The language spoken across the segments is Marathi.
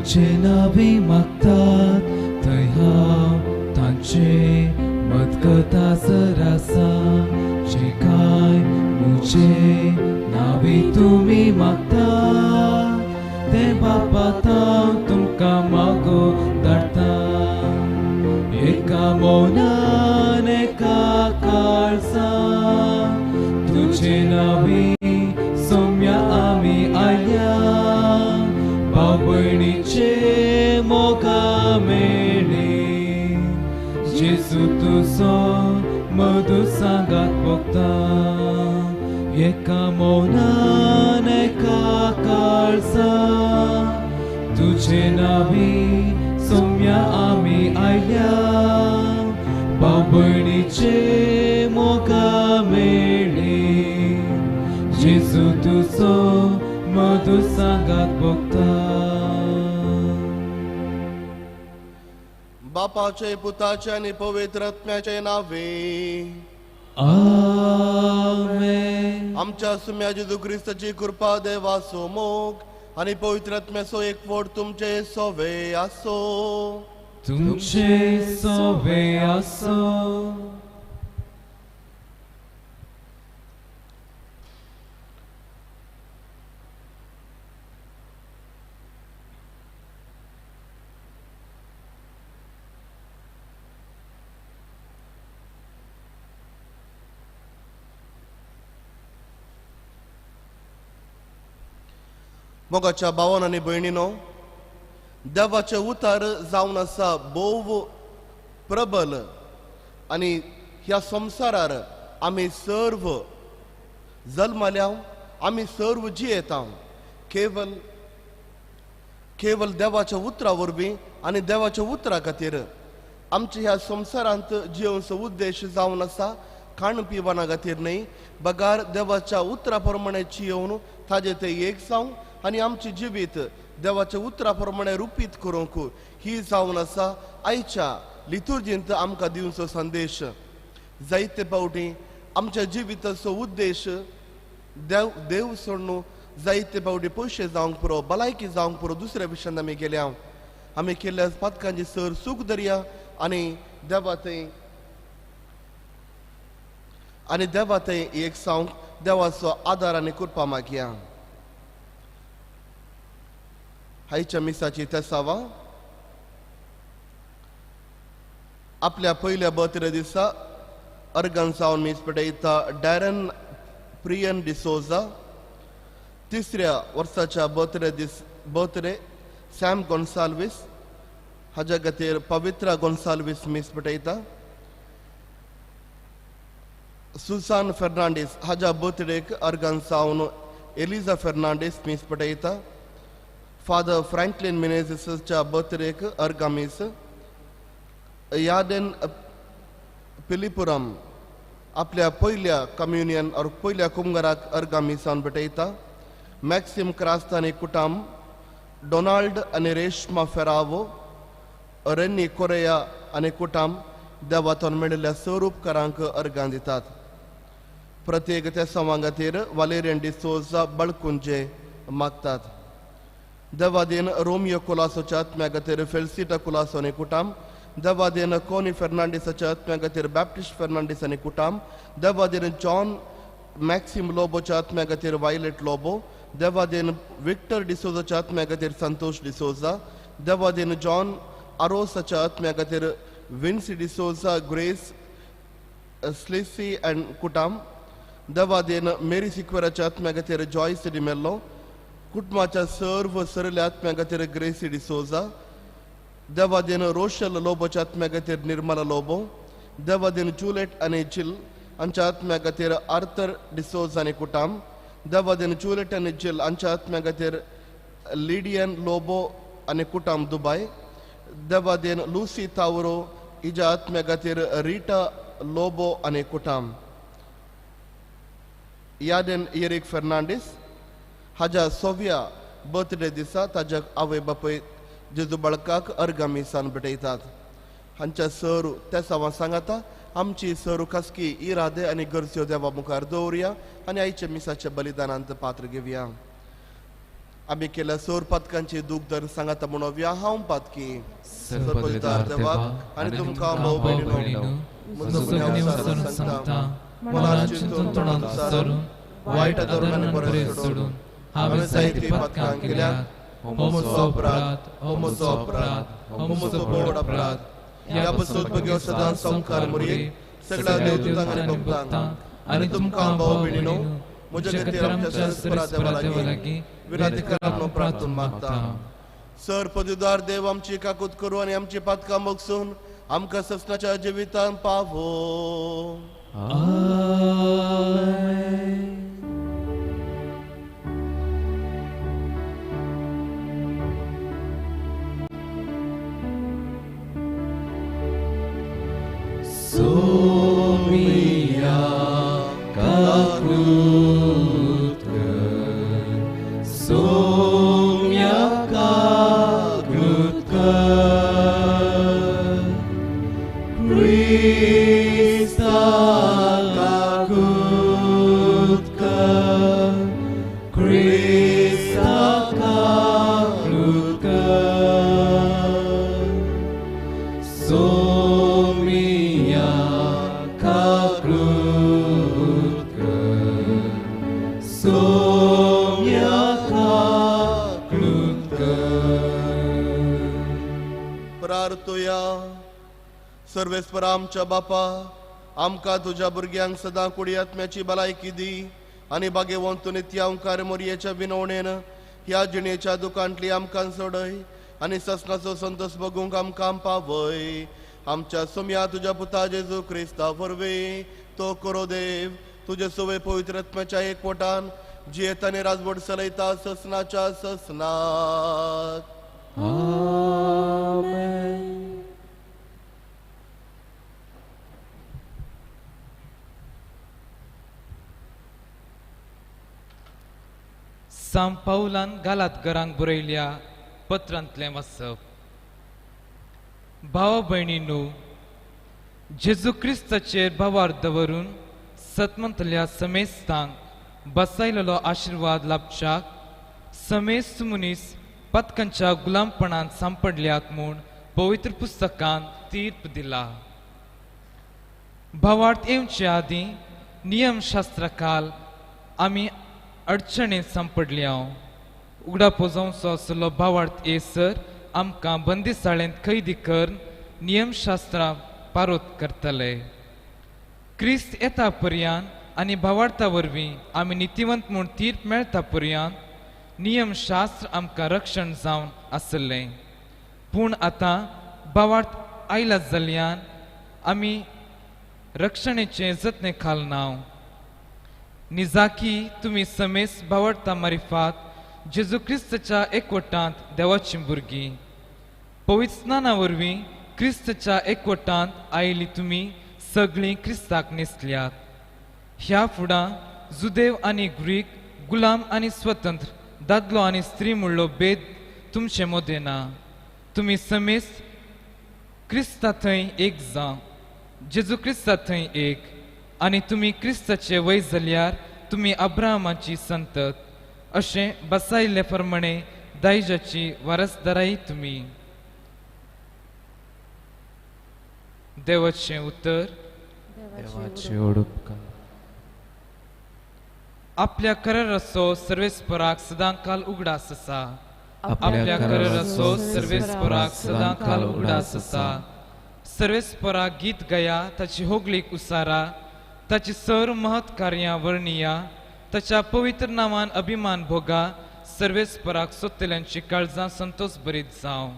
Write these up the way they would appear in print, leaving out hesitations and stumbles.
तुझे नावी मागतात थंय हांव तांचे मदकता जरासा जे काय मुझे नावी तुमी मागता ते बापात हांव तुमकां मागो धाडटा एका मौनान एका काळजान तुझे नावी सौम्या आमी आयल्या भाव भयणीचे मोगा मेळ्ळी जेजू तुजो मधू सांगात भोगता एका मौनान एका काळजान तुझे नावी सौम्या आमी आयल्या भाव भयणीचे मोगा मेळ्ळी जेजू तुजो मधू सांगात भोगता बापाचे पुताचे आणि पवित्र आत्म्याचे नावे आमेन आमच्या सुम्या जेजू ख्रिस्ताची कृपा देवाचो मोग आणि पवित्र आत्म्याचो एकवट तुमचे सोवे आसो तुमचे सोवे आसो मोगाच्या भावान आणि भयणीनो देवाचे उतार जावन आसा भोव प्रबल आणि ह्या संवसारार आमी सर्व जल्मल्या आमी सर्व जियेता केवल केवल देवाच्या उतरा वरवीं आनी देवाच्या उतरा खातीर आमच्या ह्या संवसारांत जियोवचो उद्देश जावन आसा खाण पिवना खातीर न्ही बगार देवाच्या उतरा प्रमाणे जियोवन ताजे ते एक जावं आनी आमचे जिवीत देवाच्या उतरा प्रमाणे रुपीत करूंक ही जावन आसा आयच्या लितुर्जींत आमकां दिवचो संदेश जायते फावटी आमच्या जिविताचो उद्देश देव सोडून जायते फावटी पयशे जावंक पुरो भलायकी जावंक पुरो दुसऱ्या विशयान आमी गेल्या आमी केल्ल्या पातकांची सर सूख धरया आनी देवा थंय एक जावंक देवाचो आदार आनी कृपा मागया हायच्या मिसाची तेसावा आपल्या पहिल्या बर्थडे दिसा अर्गान जावन मीस पेटयता डॅरन प्रियन डिसोजा तिसऱ्या वर्साच्या बर्थडे सॅम गोन्साल्वीस हाज्या खातीर पवित्रा गोन्साल्वीस मीस पेटयता सुसान फेर्नांडीस हाज्या बर्थडेक अर्गान जावन एलिजा फेर्नांडीस मीस पेटयता फादर फ्रँकलिन मिनेझिसच्या बर्थडेक अर्गामीस यादेन पिलिपुरम आपल्या पहिल्या कम्युनियन और पहिल्या कुंगाराक अर्गामीसान भेटयता मॅक्सिम क्रास्त आनी कुटाम डोनाल्ड आनी रेश्मा फेरावो रेन्नी कोरेया आनी कुटाम देवातून मेळिल्ल्या स्वरूपकारांक अर्गां दितात प्रत्येक त्या सवां खातीर वालेरियन डिसोजा बळकुंजे मागतात देवादीन रोमियो कुलासोच्या आत्म्या खातीर फेल्सिटा कुलासो आनी कुटाम देवादीन कोनी फेर्नांडीसाच्या आत्म्या खातीर बॅप्टिस्ट फेर्नांडीस आनी कुटाम देवादीन जॉन मॅक्सिम लोबोच्या आत्म्या खातीर वायलेट लोबो देवादीन विक्टर डिसोजाच्या आत्म्या खातीर संतोष डिसोजा देवादीन जॉन आरोसाच्या आत्म्या खातीर विन्सी डिसोजा ग्रेस स्लिसी अँड कुटाम देवादीन मेरी सिक्वेराच्या आत्म्या खातीर जॉयस डिमेल्लो कुटुंबाच्या सर्व सरल्या आत्म्या खातीर ग्रेसी डिसोजा देवादीन रोशल लोबोच्या आत्म्या खातीर निर्मला लोबो देवादीन जुलेट आनी जिल हांच्या आत्म्या खातीर आर्थर डिसोजा आनी कुटाम देवादीन जुलेट आनी जिल हांच्या आत्म्या खातीर लिडियन लोबो आनी कुटाम दुबय देवादीन लुसी तावरो हिच्या आत्म्या खातीर रिटा लोबो आनी कुटाम यादेन एरिक फेर्नांडीस हाज्या सोव्या बर्थडे दिसा ताज्या आवय बापूय जेजू बाळकाक अर्गामीसान भेटयतात हांच्या सर त्या सावा सांगाता आमची सर खासगी इरादे आनी गरज्यो देवा मुखार दवरया आनी आयच्या मिसाच्या बलिदानांत पात्र घेवया आम्ही केल्या सोर पदकांची दूख दर सांगात म्हणून व्याहावून पातकी सर्वपदवीदार देवाक आणि तुमकां भाऊ भयणीनो मुजो गुन्यांव सांगता मला चिंतून तोंडात सारून वाईट धोरणांनी बरे सोडून हांवें जायती पदकां केल्यात होमोचो अपराध होमोचो बोड अपराध ह्या बसोत बग्यो सदां संकार मुरये सगळ्या देवदूतांक आनी भक्तांक आनी तुमकां भाऊ भयणीनो म्हज्या खातीर आमच्या सरस्वरा देवा लागीं विनंती करा म्हणून प्रार्थना मागता सर पदवीदार देव आमची काकूत करू आनी आमची पातकां मोगसून आमकां ससनाच्या जिवितान पावो सोमिया काकृत Saumya काकृत Krista kakrut Krista kakrut Somia kakrut Somia kakrut प्रार्थुया सर्वेस्परा आमच्या बापा आमकां तुज्या भुरग्यांक सदां कुडी आत्म्याची भलायकी दी आनी बागेवंत नित्य ओंकार मोरयेच्या विनवणेन ह्या जिणेच्या दुकांतली आमकां सोडय आनी ससनाचो संतोष बगूंक आमकां पावय आमच्या सोम्या तुज्या पुता जेजू क्रिस्ता वरवे तो करो देव तुजे सोवे पवित्र आत्म्याच्या एकवटान जियेत आनी राजवट चलयता ससनाच्या ससनात Amen. सांत पावलान गालातकारांक बरयल्या पत्रांतलें वाचप भावा भयणींनो जेजू क्रिस्ताचेर भावार दवरून सतमंतल्या समेस्तांक बसयलेलो आशिर्वाद लाभच्याक समेस्त मनीस पदकांच्या गुलामपणांत सांपडल्यात म्हूण पवित्र पुस्तकांत तीर्प दिला भावार्थ येवचे आदीं नियमशास्त्रकाल आमी अडचणींत सांपडल्या उगडा पोजोवचो आसलो भावार्थ येसर आमकां बंदिसाळेंत कैदी कर नियमशास्त्रां पारोत करतले क्रिस्त येता पर्यंत आनी भावार्था वरवीं आमी नितिवंत म्हूण तीर्प मेळटा पर्यंत नियमशास्त्र आमकां रक्षण जावन आसलें पूण आतां भावार्थ आयला जाल्ल्यान आमी रक्षणेचे जतने खालनाव निजाकी तुमी समेस भावार्था मारिफात जेजू क्रिस्ताच्या एकवटांत देवाची भुरगीं पवित्र स्नाना वरवीं क्रिस्ताच्या एकवटांत आयली तुमी सगळीं क्रिस्ताक नेसल्यात ह्या फुडां जुदेव आनी ग्रीक गुलाम आनी स्वतंत्र दादलो आनी स्त्री म्हणलो भेद तुमचे मदें ना तुमी समेस क्रिस्ता थंय एक जावं जेजू क्रिस्ता थंय एक आनी तुमी क्रिस्ताचे वय जाल्यार तुमी अब्राहमाची संतत अशें बसायल्ले प्रमाणे दायजाची वारसदाराय तुमी देवाचें उतर देवाचे ओडुपकार आपल्या कराराचो सर्वेस्पराक सदांकाल उगडास आसा आपल्या कराराचो सर्वेस्पराक सदांकाल उगडास आसा सर्वेस्पराक गीत गया ताची होगलीक उसारा ताची सर महत् कार्यां वर्णिया ताच्या पवित्र नांवान अभिमान भोगा सर्वेस्पराक सोदतल्यांची काळजां संतोष भरीत जावं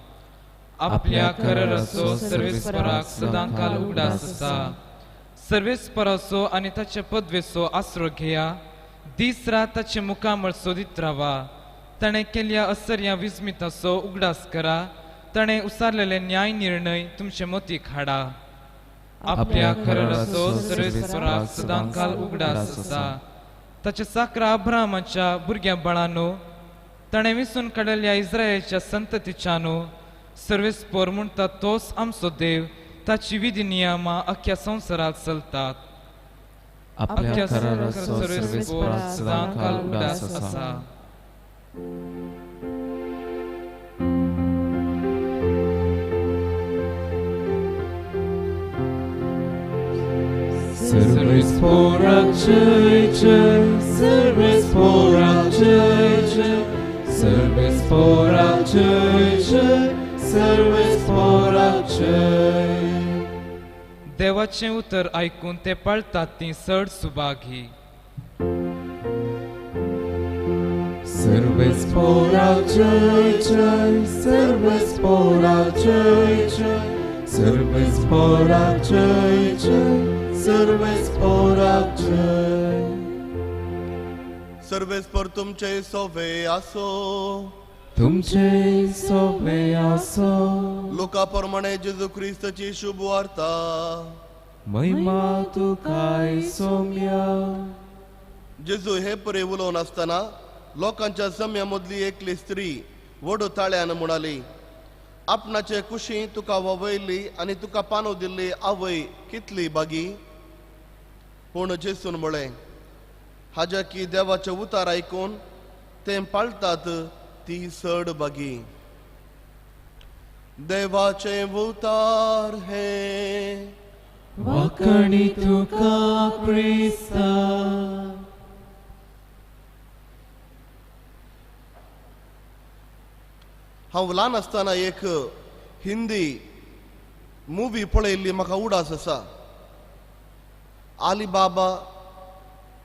आपल्या कराराचो सर्वेस्पराक सदांकाल उगडास आसा सर्वेस्पराचो आनी ताचे पदवेचो आसरो घेया दीस रात ताचे मुखामळ सोदीत रावा ताणें केल्ल्या असर्या विस्मिताचो उगडास करा ताणें उसारलेले न्याय निर्णय तुमचे मतीक हाडा आपल्या कराराचो सर्वेस्पराक सदांकाल उगडास आसा ताचे साकरा अब्राहमाच्या भुरग्या बाळांनो ताणें विसून काडलेल्या इस्रायेलच्या संततीच्यानो सर्वेस्पर म्हणटा तोच आमचो देव ताची विधी नियमां अख्ख्या संवसारांत चलतात आपल्या कराराचो सर्वेस्पराक सदांकाल उगडास आसा आसा Servesporak jai jai, Servesporak jai jai, Servesporak jai jai, Servesporak jai. देवाचें उतर ऐकून ते पळतात ती चड Subhagi. Servesporak jai jai, Servesporak jai jai, Servesporak jai jai, Servesporak jai. सर्वेस्पर तुमचे सोवे आसो. तुमचे सोबे आसो. लोकाप्रमाणे जेजू ख्रिस्ताची शुभ वार्ता. महिमा तुकाय सोम्या. जेजू हे परे उलोवन आसतना लोकांच्या सम्यामदली एकली स्त्री व्हड ताळ्यान म्हणाली, आपणाचे कुशी तुका ववयली आनी तुका पानो दिल्ली आवय कितली बागी. पूण जेसून म्हळें, हाज्या की देवाचे उतार ऐकून ते पाळतात ती चड बागी. देवाचे उतार हे वाकणी तुका क्रिस्ता. हांव ल्हान आसतना एक हिंदी मुवी पळयल्ली म्हाका उडास आसा. आलीबाबा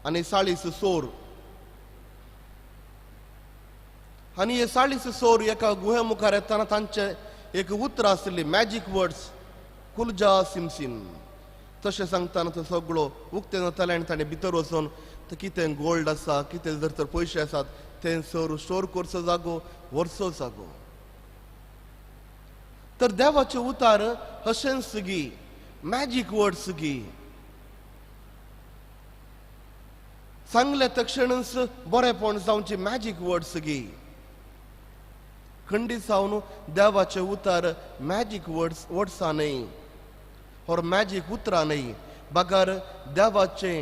आनी 40 चोर. आनी हे 40 चोर एका गुहे मुखार येताना तांचे एक उतर आसली, मॅजीक वर्ड्स, कुलजा सिमसिम. तशें सांगताना तो सगळो उक्ते जाताले आनी ताणें भितर वचून कितें गोल्ड आसा, कितें जर तर पयशे आसात ते स्टोर करचो जागो, व्हरचो जागो. तर देवाचे उतार अशेंच गी, मॅजीक वर्ड्स गी. सांगले तक्षणच बरेपण जावची मॅजीक वर्ड्स गी. खंडीत जावन देवाचे उतार मॅजीक वर्ड्सा न्हय और मॅजीक उतरां न्हय, बगर देवाचे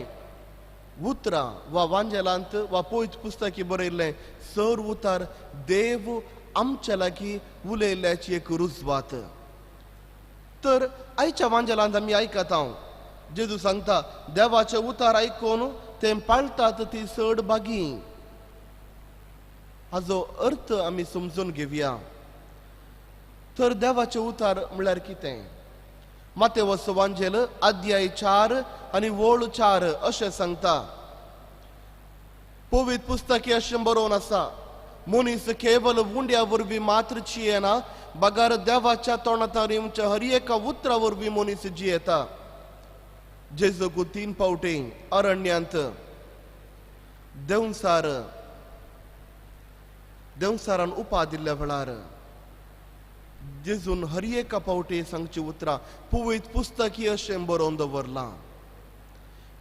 उतरां वा वांजेलांत वा पवित्र पुस्तकी बरयल्लें सर उतार देव आमचे लागीं उलयल्ल्याची एक रुजवात. तर आयच्या वांजेलांत आमी आयकता जेजू सांगता, देवाचे उतार ऐकून ते पाळतात ती चड बागी. हाजो अर्थ आमी समजून घेवया. तर देवाचे उतार म्हळ्यार कितें? मातेवस वांजेल अध्याय 4 आनी वोळ 4 अशें सांगता. पवित्र पुस्तकी अशें बरोवन आसा, मनीस केवल उंड्या वरवीं मात्र जियेना, बगर देवाच्या तोंडांतल्यान येवच्या हर एका उतरा वरवीं मनीस जियेता. जेजूक 3 फावटी अरण्यांत देवसारान उपा दिल्ल्या वेळार जेजून हर एका फावटी सांगची उतरां पवित्र पुस्तकी अशें बरोवन दवरलां.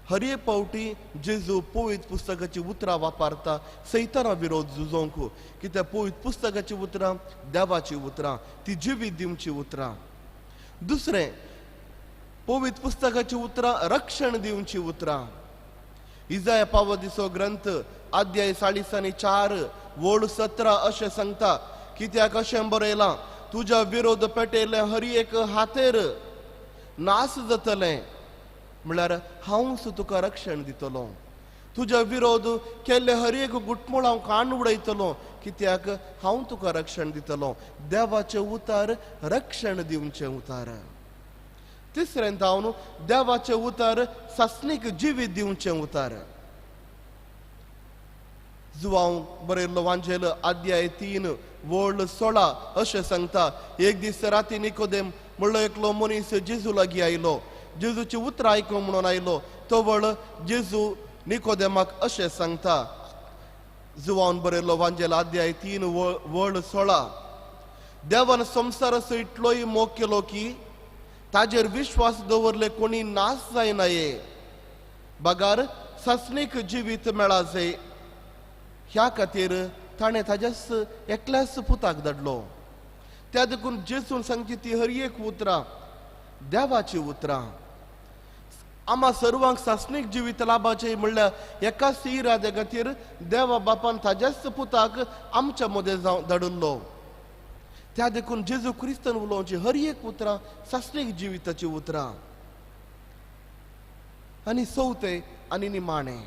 हर एक फावटी जेजू पवित्र पुस्तकाची उतरां वापरता सैताना विरोध झुजोवंक. कित्याक पवित्र पुस्तकाची उतरां देवाची उतरां, ती जिवीत दिवची उतरां. दुसरें, पवित्र पुस्तकाची उतरां रक्षण दिवची उतरां. इजाया पावदिसो ग्रंथ अध्याय 40 वोळ 17 अशें सांगता. कित्याक अशें बरयलां, तुज्या विरोध पेटयल्ले हर एक हातेर नास जातले, म्हळ्यार हांवच तुका रक्षण दितलो. तुज्या विरोध केल्ले हर एक गुटमूळ हांव काण उडयतलो, कित्याक हांव तुका रक्षण दितलो. देवाचे उतार रक्षण दिवचे उतार. तिसरें जावन देवाचे उतार सासणीक जिवीत दिवचे उतार. जुवांव बरयल्लो वांजेल अध्याय 3 वोळ 16 अशें सांगता. एक दीस राती निकोदेम म्हणलो एकलो मनीस जेजू लागीं आयलो. जेजूची उतरां आयकूंक म्हणून आयलो. तो वळ जेजू निकोदेमाक अशें सांगता. जुवान बरयल्लो वांजेल अध्याय 3 वोळ 16. देवान संवसार असो इतलोय मोग केलो की ताजेर विश्वास दवरले कोणी नाश जायनाये, बगार सासणीक जिवीत मेळा जाय. ह्या खातीर ताणें ताज्याच एकल्याच पुताक धाडलो. त्या देखून जेजून सांगची ती हर एक उतरां देवाची उतरां. आम्हा सर्वांक सासणीक जिवीत लाभचें म्हणल्यार एकाच इराद्या खातीर देवा बापान ताज्याच पुताक आमच्या मदें धाडिल्लो. त्या देखून जेजू क्रिस्तान उलोवची हर एक उतरां सासणीक जिविताची उतरां. आनी चवथे आनी निमाणे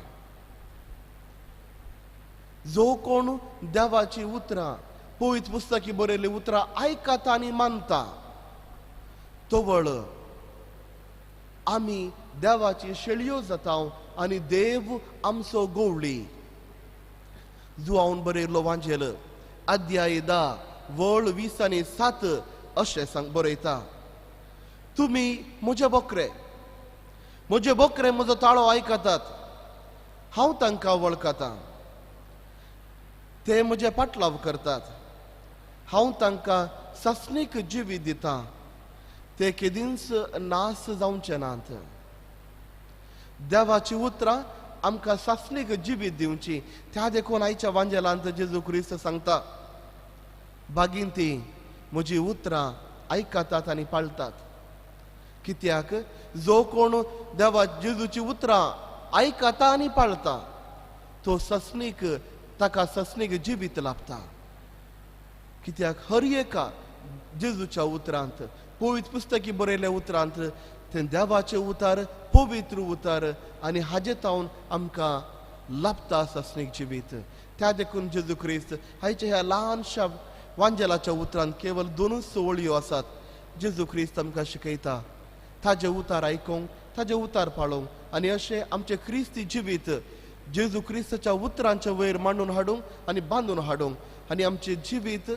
जो कोण देवाची उतरां पवित्र पुस्तकी बरयल्ली उतरां आयकता आनी मानता तोवळ आमी देवाची शेळयो जाता आनी देव आमचो गवळी जुआवन बरयल्लो वांजेल अध्याय 10 वळ 20 आनी 7 अशें बरयता तुमी म्हजे बोकरे म्हजो ताळो आयकतात हांव तांकां वळखतां ते म्हजे पाटलाव करतात हांव तांकां ससणीक जिवीत दितां ते केदींच नास जावचे नात देवाची उतरां आमकां ससणीक जिवीत दिवची त्या देखून आयच्या वांजेलांत जेजू क्रिस्त सांगता बागिंती म्हजी उतरां आयकतात आनी पाळतात कित्याक जो कोण देवा जेजूची उतरां आयकता आनी पाळता तो ससणीक ताका ससणीक जिवीत लाभता कित्याक हर एका जेजूच्या उतरांत पवित्र पुस्तकी बरयल्ल्या उतरांत ते देवाचे उतार पवित्र उतार आनी हाजे तावन आमकां लाभता ससणीक जिवीत त्या देखून जेजू क्रिस्त हायच्या ह्या ल्हानशा वांजेलाच्या उतरांत केवळ 2च वळयो आसात जेजू क्रिस्त आमकां शिकयता ताजे उतार आयकूंक ताजे उतार पाळोवंक आनी अशें आमचें क्रिस्ती जिवीत जेजू क्रिस्ताच्या उतरांच्या वयर मांडून हाडूंक आनी बांदून हाडूंक आनी आमचें जिवीत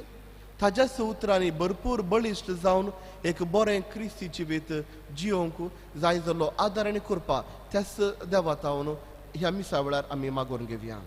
ताज्याच उतरांनी भरपूर बळिश्ट जावन एक बरें क्रिस्ती जिवीत जियोंक जाय जाल्लो आदार आनी कृपा त्याच देवा तावन ह्या मिसा वेळार आमी मागून घेवया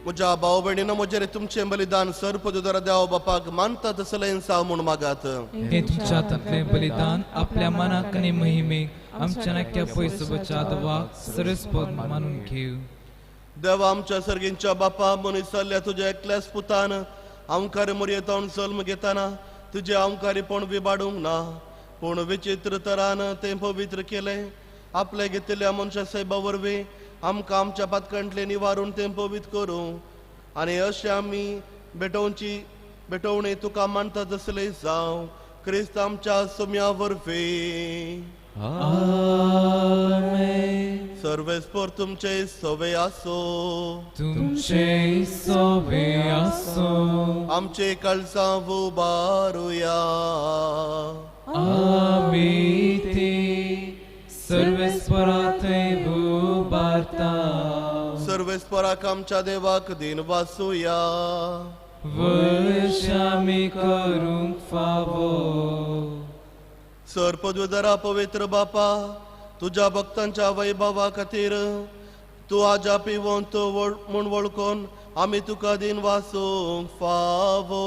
म्हज्या भाव भयणीनो म्हजेर तुमचें बलिदान सर्पदुदारा देव बापाक मानता तसलें जावं म्हूण मागात हे तुमच्या हातांतलें बलिदान आपल्या मनाक आनी महिमेक आमच्या नाक्या पयसुबाच्या आदवाक सरस्पद मानून घेव देवा आमच्या सर्गींच्या बापा मनीस जाल्ल्या तुज्या एकल्याच पुतान अवंकार मोरयेतावन जल्म घेताना तुजें अवंकारीपण विबाडूंक ना पूण विचित्र तरान तें पवित्र केलें आपले घेतिल्ल्या मनशा सैबा वरवीं आमकां आमच्या पातकांतले निवारून तें पवित्र करूं आनी अशें आमी बेटोवणी तुका मानता तसले जावं क्रिस्त आमच्या सुम्या वरवीं सर्वेस्पर तुमचे सोवे आसो तुमचे सोवे आसो आमचे काळजां उबारुया आमी ते सर्वेस्परांतय उबारता सर्वेस्पराक आमच्या देवाक दिन वासुया वर्ष आमी करूंक फावो सर्पद्वदरा पवित्र बापा तुझ्या भक्तांच्या वैभवा खातीर तू आजा पिवोन तो म्हूण वळखून आमी तुका दिन वासूंक फावो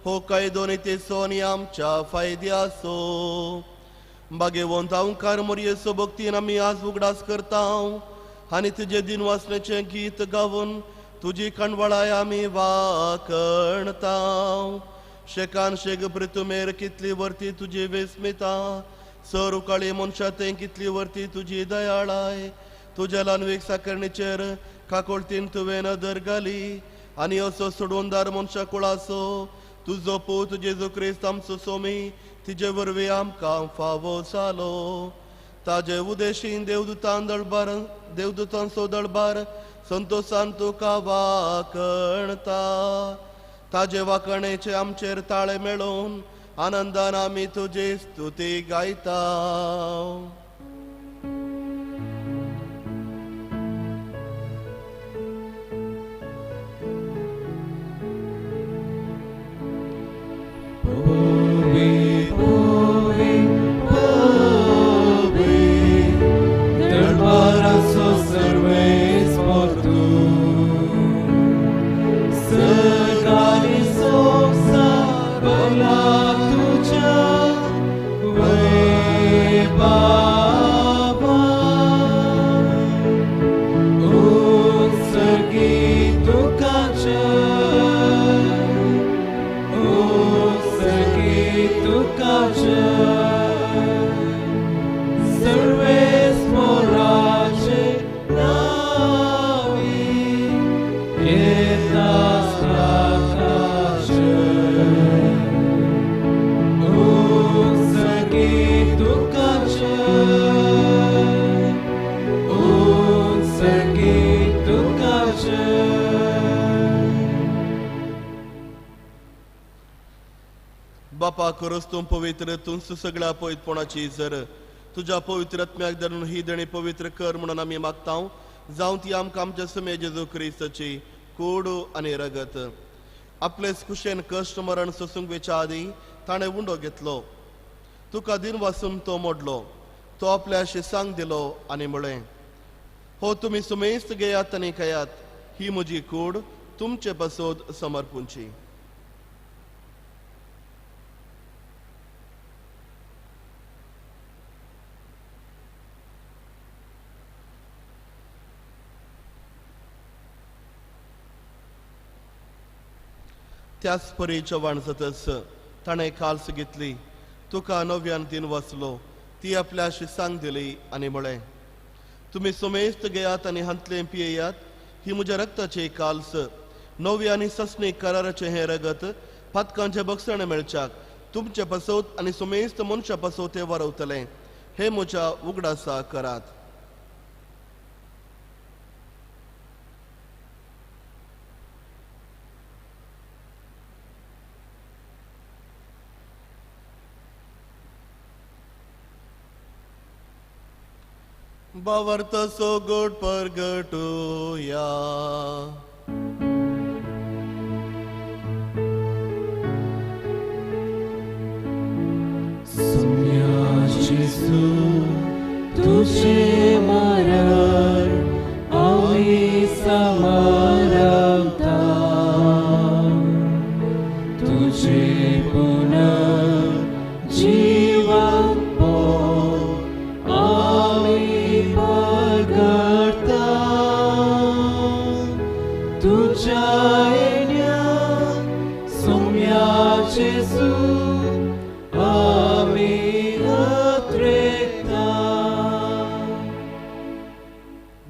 हो कायदो नितेचो आनी आमच्या फायद्याचो बागेवंत अवंकार मोरयेचो भक्तीन आमी आज उगडास करता आनी तुजे दिन वासनेचें गीत गावून तुजी कणवळाय आमी वाकणता शेकान शेग प्रितुमेर कितली वर्ती तुजी वेस्मिता सर उकाळी मनशा तें कितली वर्ती तुजी दयाळाय तुज्या ल्हानवीक साकरणीचेर काकोळतीन तुवें नदर घाली आनी असो सोडूनदार मनशा कुळासो तुजो पूत जेजू क्रिस्त आमचो सोमी तिजे वरवीं आमकां फावो जालो ताजे उदेशीन देवदूतांचो दळबार संतोषान तुका वाकणता ताजे वाकणेचे आमचेर ताळे मेळोवन आनंदान आम्ही तुझे स्तुती गायता. बापा खरोच तूं पवित्र, तूंच सगळ्या पवित्रपणाची जर तुझ्या पवित्र आत्म्याक धरून ही देणी पवित्र कर म्हणून आम्ही मागता. जावं ती आमकां आमच्या समय जेजू क्रिस्ताची कूड आनी रगत. आपलेच कुशेन कश्ट मरण सोसूंक वेच्या आदी ताणें उंडो घेतलो. तुका दिन वासून तो मोडलो. तो आपल्या शिसांक दिलो आनी म्हळें, हो तुमी सुमेस्त घेयात आनी खायात, ही म्हजी कूड तुमचे पासोद समर्पूंची. त्याच परीच्या वाणसतस ताणें काल्स घेतली. तुका नव्यान दिन वाचलो. ती आपल्या शिसांक दिली आनी म्हळें, तुमी सुमेस्त घेयात आनी हांतले पियेयात, ही म्हज्या रक्ताचे काल्स, नवे आनी ससणी कराराचे हें रगत पातकांचे बक्षण मेळच्याक तुमचे पासोत आनी सुमेस्त मनशा पासोत ते वारवतलें. हे म्हज्या उगडासा करात. बावर्त सो गोड परगटूया. तुझे मरण आम्ही समरवता. तुझे पुनर्जीवन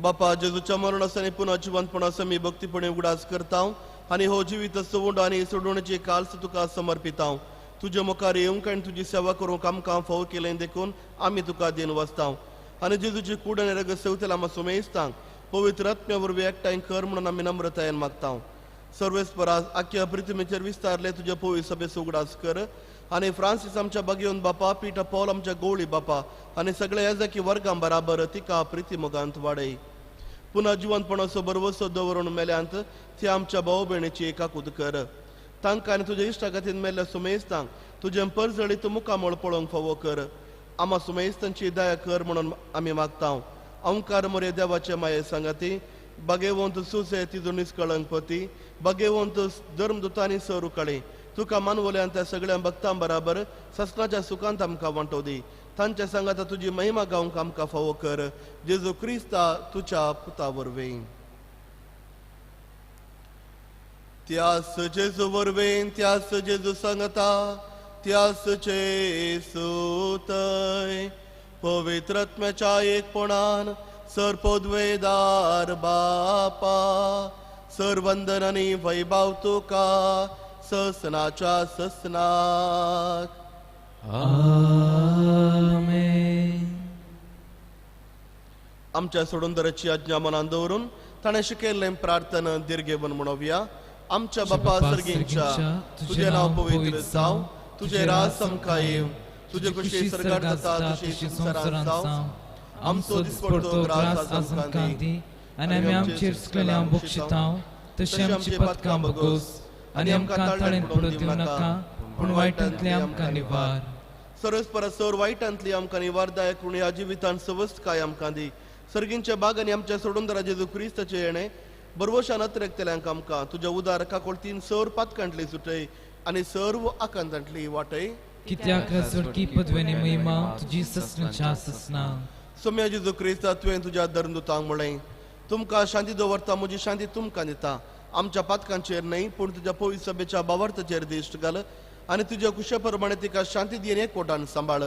बापा जेजूच्या मरणासानी पुन्हा जिवंतपणाचा मी भक्तीपणे उगडास करता आणि हो जिवीत सोडून आणि सोडवण्याची काल्स तुका समर्पिता. तुझे मुखार येवंक आनी तुजी सेवा करूंक आमकां फाव केलें देखून आमी तुका दिन वचता. आनी जेजूची कूड आनी रगत सेवतेला आमकां सुमेस्तां पवित्र आत्म्या वरवीं एकठांय कर म्हणून आमी नम्रतायेन मागता. सर्वेस्परास आख्या पृथ्वीचेर विस्तारले तुझे पवित्र सभेचो उगडास कर. आनी फ्रांसीस आमच्या बागेवन बापा, पिटा पॉल आमच्या गवळी बापा आनी सगळ्या येजाकी वर्गां बराबर तिका प्रिती मोगांत वाडय. पुन्हा जिवंतपणाचो बरवसो दवरून मेल्यांत ती आमच्या भाऊ भयणीची एकाकूत कर. तांकां आनी तुज्या इश्टागतीन मेल्ल्या सुमेस्तांक तुजें परजळीत मुखामळ पळोवंक फावो कर. आम्हा सुमेस्तांची दया कर म्हणून आमी मागता. ओंकार मोरे देवाचे माये सांगाती, बागेवंत सुसे तिजो निस्कळंक पती, बागेवंत धर्मदुतांनी सर उकाळी. तुका मानवल्यान त्या सगळ्या भक्तां बराबर ससनाच्या सुखांत आमकां वांटो दी. तांच्या सांगात तुजी महिमा गावंक आमकां फावो कर. जेजू क्रिस्ता तुच्या पुता वरवीं. त्यास जेजू वरवीं, त्यास जेजू सांगता, त्यासचे सुतय पवित्र आत्म्याच्या एकपणान सरपदवेदार बापा, सरवंदन आनी वैभव तुका ससनाच्या ससनाक. आमच्या सोडूनदराची आज्ञा मनान दवरून ताणें शिकयल्लें प्रार्थना दिर्घेवन म्हणोवया. आमच्या बापा सर्गींच्या, तुझें नांव पवित्र जावं, तुझे राज समका येव तुझे कुशी सरगार जाता तशी संसारांत जावं आमचो दिसपडतो ग्रास आमकां दी आनी आमी आमचेर सुकलेल्या बक्षितांव तशी आमची पदकां बगोस आनी आमकां ताळेन पडूं दिवं नाका पूण वायटांतले आमकां निवार सरस परसोर वायटांतली आमकां निवारदायक करून ह्या जिवितांत सवस्त काय आमकां दी सर्गींच्या बागांनी आमच्या सोडून दरा जेजू क्रिस्ताचे येणे बरवशान अत्रेकतेल्यांक आमकां तुज्या उदार काकोळतीन सर पातकांतली सुटय आनी सर्व आकांतांतली वाटय कित्याक रसवडकी पदवेनी महिमा तुजी ससनाच्या ससना सोम्या जेजू क्रिस्ता तुवें तुज्या धर्मदुतांक म्हळें तुमकां शांती दवरता म्हजी शांती तुमकां दिता आमच्या पातकांचेर न्हय पूण तुज्या पवित्र सभेच्या बावर्ताचेर दिश्ट घाल आनी तुज्या कुशा प्रमाणे तिका शांती दियेन एक कोटान सांबाळ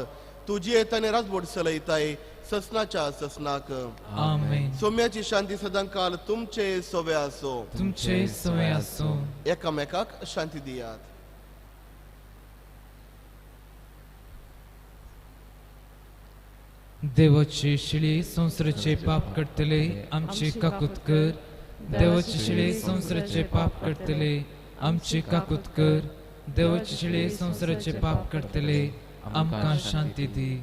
तुजी येतानी राजवट चलयताय ससनाच्या ससनाक आमेन सोम्याची शांती सदां काल तुमचे सोवे आसो तुमचे सोय आसो एकामेकाक शांती दियात देवाचे शिळे संसाराचे पाप करतले आमचे काकूत कर देवाचे शिळे संसाराचे पाप करतले आमचे काकूत कर देवाचे शिळे संसाराचे पाप करतले आमकां शांती दी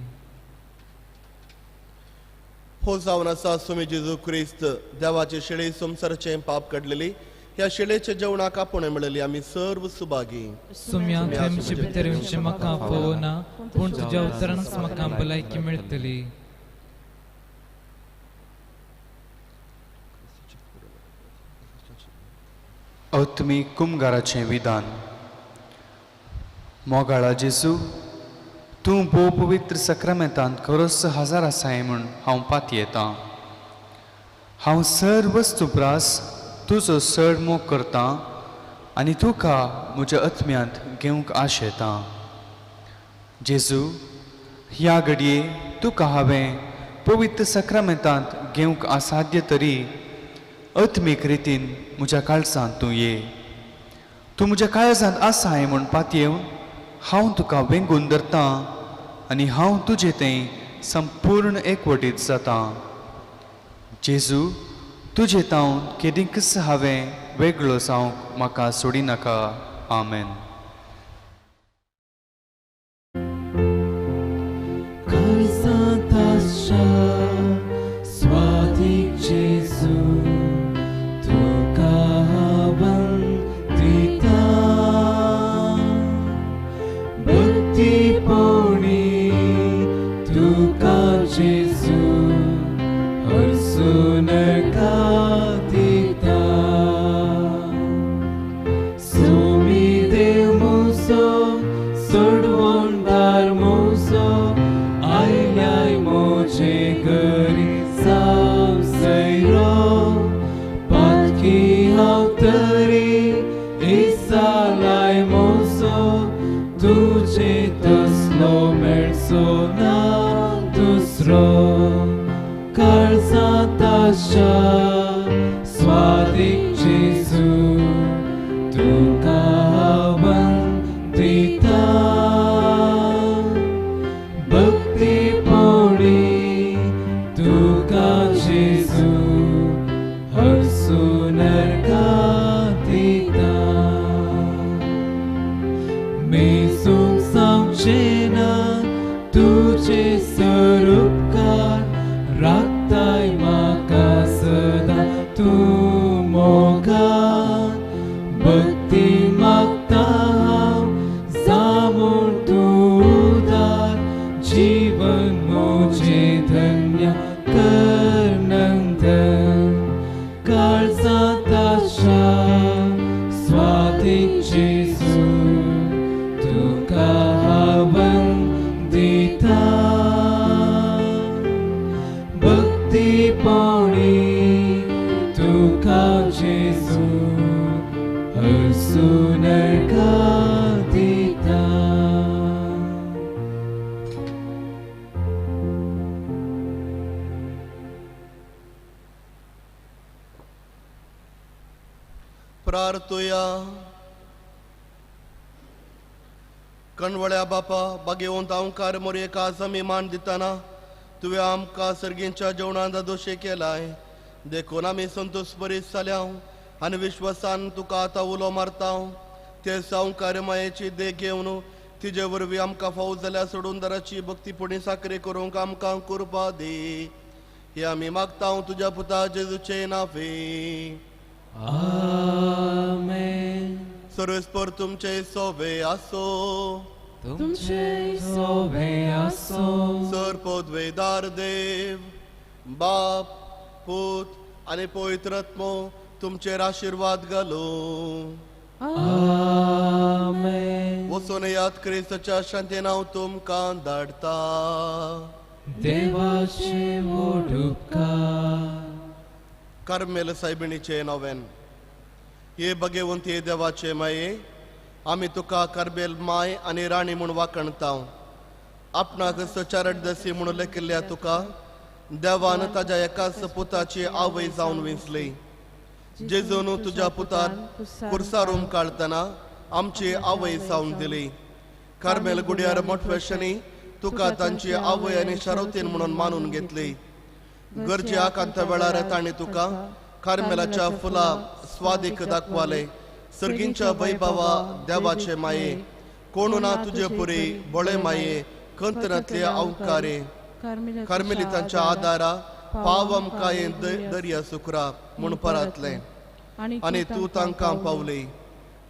हो जावन आसा सोमी जेजू क्रिस्त देवाचे शिळे संसाराचे पाप काडलेली ह्या शिळेच्या जेवणाक आपुणे मेळली आमी सर्व सुभागी सुम्या आमचे भितर येवचे म्हाका पळोवना पूण तुज्या उतरांच म्हाका भलायकी मेळटली आत्मीक कुमगाराचें विधान मोगाळा जेजू तूं भोव पवित्र सक्रामेंतांत खरोच हजार आसाय म्हूण हांव पात येतां हांव सर्व वस्तुप्रास तुजो चड मोग करतां आनी तुका म्हज्या आत्म्यांत घेवंक आशेतां जेजू ह्या घडये तुका हांवें पवित्र सक्रामेंतांत घेवंक असाध्य तरी आत्मीक रितीन म्हज्या काळजांत तूं ये तूं म्हज्या काळजांत आसाय म्हूण पात येवन हांव तुका वेंगून धरतां आनी हांव तुजें तें संपूर्ण एकवटीत जातां जेजू तुजें तावन केदींकच हांवें वेगळो जावंक म्हाका सोडिनाका आमेन स्वादिक जेजू तुका वंदिता भक्तीपोणी तुका जेजू हरसून दिता सोमी देव मोसो सोडवणदार मोसो आयल्याय मोचे घरी साव सैरो पातकी हांव तरी इसालाय मोसो तुजे तसलो मेळचो ना दुसरो काळजांत आशा स्वादिक जेजू तुका वंदिता भक्तीपोणी तुका जेजू हरसून दिता मेसूंक सांगचें ना तुजे स्वरूपकार राखताय म्हाका सदां तूं मोगान भक्ती मागता हांव जामून तूं उदार जीवन म्हजें धन्य कर नंदन काळजांत आशा स्वादिक जेजू तुका वंदिता भक्तीपोणी तुका जेजू हरसून दिता प्रार्थुया कणवळ्या बापा बागेवंत ओंकार मोरयेका आमी मान दितना तुवें आमकां सर्गींच्या जेवणांत दोशे केलाय देखून आमी संतोश बरीत जाल्या आनी विश्वासान तुका आतां उलो मारता ते संकार मायेची देख घेवन तिजे वरवीं आमकां फावो जाल्यार सोडून दराची भक्तीपुणी साखरे करूंक आमकां कृपा दे. हे आमी मागता तुज्या पुता जेजूचे नांवे. आमेन. सर्वेस्पर तुमचे सोवे आसो. तुमचे सोवे आसो. सर्पोद्वेदार देव बाप पूत आनी पवित्रात्मो तुमचेर आशीर्वाद घालो. आमेन. वचून याद क्रिस्ताच्या शांतीन हांव तुमकां धाडटा. देवाचे व्हड उपकार. कार्मेल सायबिणीचे नोवेन. हे भगवंती देवाचे माये, आमी तुका कार्मेल माय आनी राणी म्हूण वाखणता. आपणाक सचारडदसी म्हूण लेखिल्ल्या तुका देवान ताज्या एकाच पुताची आवय जावन विंचली. जेजून तुज्या पुतार कुर्सारून काढतना आमची आवय जावन दिली. कार्मेल गुड्यार मोठवेशनी तुका तांची आवय आनी शारोतीन म्हणून मानून घेतली. गरजे आकांत वेळार तांणी तुका कार्मेलाच्या फुला स्वादीक दाखवाले. सर्गींच्या वैभवा देवाचे माये, कोण ना तुझे पुरी बळे माये, कंतनातले औकारे. कार्मेलितांच्या आदारा पावम काये दर्या सुकरा म्हूण परातले आनी तूं तांकां पावली.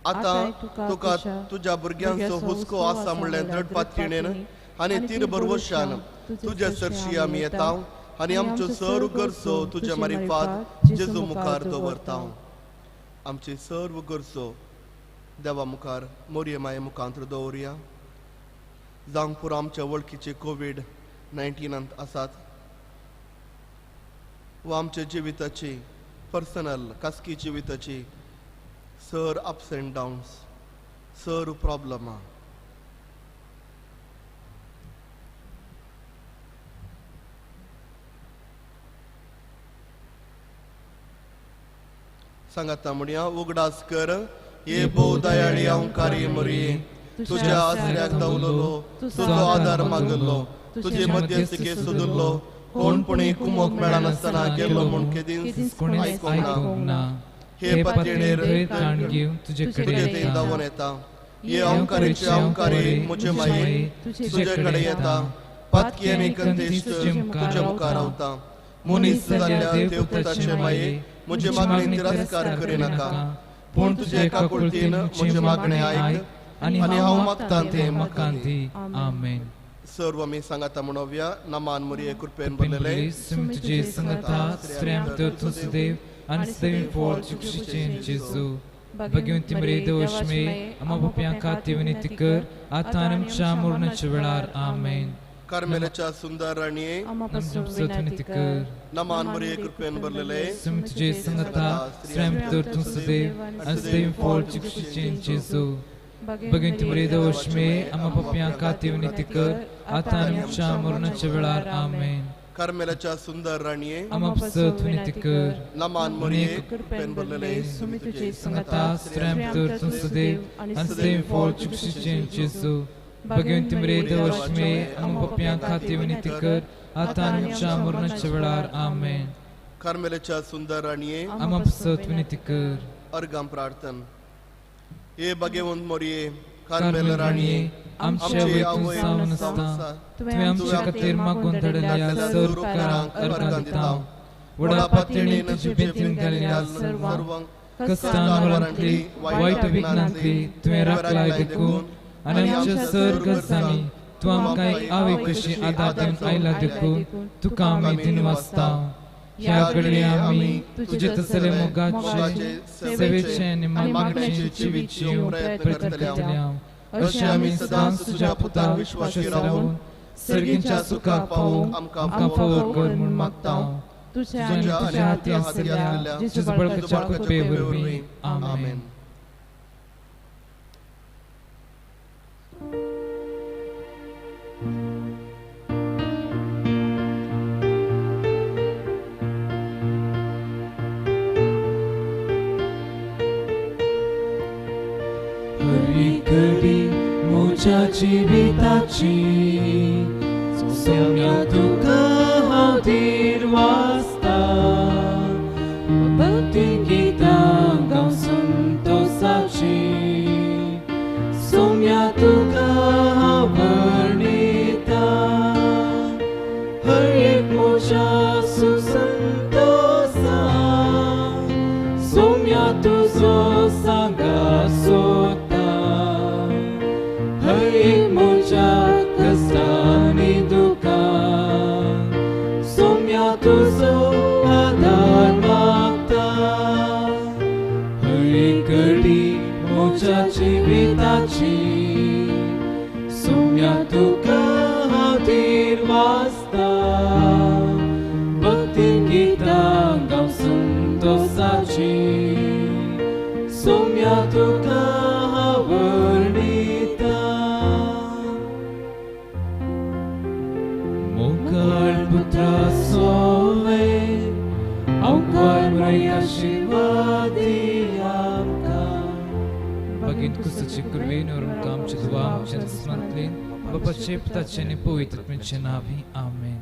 आतां तुका तुज्या भुरग्यांचो हुस्को आसा म्हणलें दृढ पातळीणेन आनी तीर भरवशान तुजे सरशी आमी येता आनी आमच्यो सर्व गरजो तुजे मारिफात जेजू मुखार दवरता. आमची सर्व गरजो देवा मुखार मोरये माये मुखांतर दवरया. जावंक पुरो आमच्या वळखीचे कोविड-19 आसात वा आमच्या जिविताची पर्सनल खासगी जिविताची सर अप्स एंड डाउन्स, सर प्रॉब्लमां सांगाता म्हणया. उगडास कर ये भोव दयाळी अवकारी मोरये, तुझ्या आसऱ्याक धांवलो, तुजो आदार मागलो, तुजे मध्यस्थीके सोदुल्लो, कोणपणी कुमोक मेळनासतना गेलो म्हूण केदींच आयकूंक ना. हे पातळेर तुजे तें धांवून येता. ये अवकारीचे अवकारी म्हजे माये, तुजे कडेन येता. पातकी आनी कंतेश्ट तुज्या मुखार रावता. मनीस जाल्ल्या देवपुताचे माये, म्हजे मागणी तिरस्कार करिनाका. पूण तुजे एकाकुळतीन म्हजे मागणें आयक आनी हांव मागता तें म्हाका दी. आमेन. सर्व आमी सांगाता म्हणोवया. नामान मोरये कृपेन बरलेले तुझे संगता स्त्रॅम तर तुझ देव आणि सदैव फळ चुकशीचे जेजू. भगवंती मरे दोषमे आम्हा पप्या खाती विनंती कर आता आणि आमच्या मरणाच्या वेळार. आमेन. कार्मेलाच्या सुंदर राणीये विनंती कर. नामान मोरये कृपेन बरलेले तुझे संगता स्त्रॅम तर तुझ देव आणि सदैव फळ चुकशीचे जेजू. भगवंती मरे दोषमे आम्हा पप्या खाती विनंती कर आता आणि आमच्या मरणाच्या वेळार. आमेन. कार्मेलाच्या सुंदर राणीये आम्हा विनंती कर. नामान मोरये कृपेन बरलेले संगता स्त्रॅम तर तुझ देव आणि सदैव फळ चुकशीचे जेजू. भगवंती मरे दोषमे आम्हा पप्या खाती विनंती कर आता आणि आमच्या मरणाच्या वेळार. आमेन. कार्मेलाच्या सुंदर राणीये आम्हा विनंती कर. अर्गाम प्रार्थन. हे भगवंत मोरये कार्मेल राणीये, आमच्या वैतून सावन आसता तुवें आमच्या खातीर मागून धाडल्या सर्व उपकारांक अर्गां दिता. वडा पातळीन तुजे बेतीन घाल्ल्या सर्वांक कश्टान वरांतली वायट विघ्नांतली तुवें राखलाय देखून आनी आमच्या सर गरजांनी तूं आमकां एक आवय कशी आदार दिवन आयला देखून तुका आमी दिनवासता. ह्या घडये आमी तुजे तसले मोगाचे सेवेचे आनी मागणेचे जिवीत जिवूंक प्रयत्न करतल्या. अशें आमी सदांच तुज्या पुताक विश्वासी रावून सर्गींच्या सुखाक पावूंक आमकां फावो कर म्हूण मागता. तुज्या हाती आसलेल्या जेजू बळगेच्या कृपे वरवीं. आमेन. घडी म्हज्या जिविताची सोम्या तुका हांव दिनवासता. भक्ती गितां गावन संतोशाची सोम्या तुका तुझो सांगा सोता हर म्हज्या कश्टांनी दुखां सोम्या तुझो आदार मागता हर एक घडी म्हज्या जिविताची सोम्या तुका हांव धीर वाचता भक्तीन गितां गाव संतोषाची सोम्या तुका हांव वर्णिता मोगाळ पुत्रा सोवे हांव गोंय आशिर्वाद दी आमकां Bagin ko sa Chikurvin or Kam Chidwa, Chensmantlin, Baba Chepta Chenipo, it at Michinavi. Amen.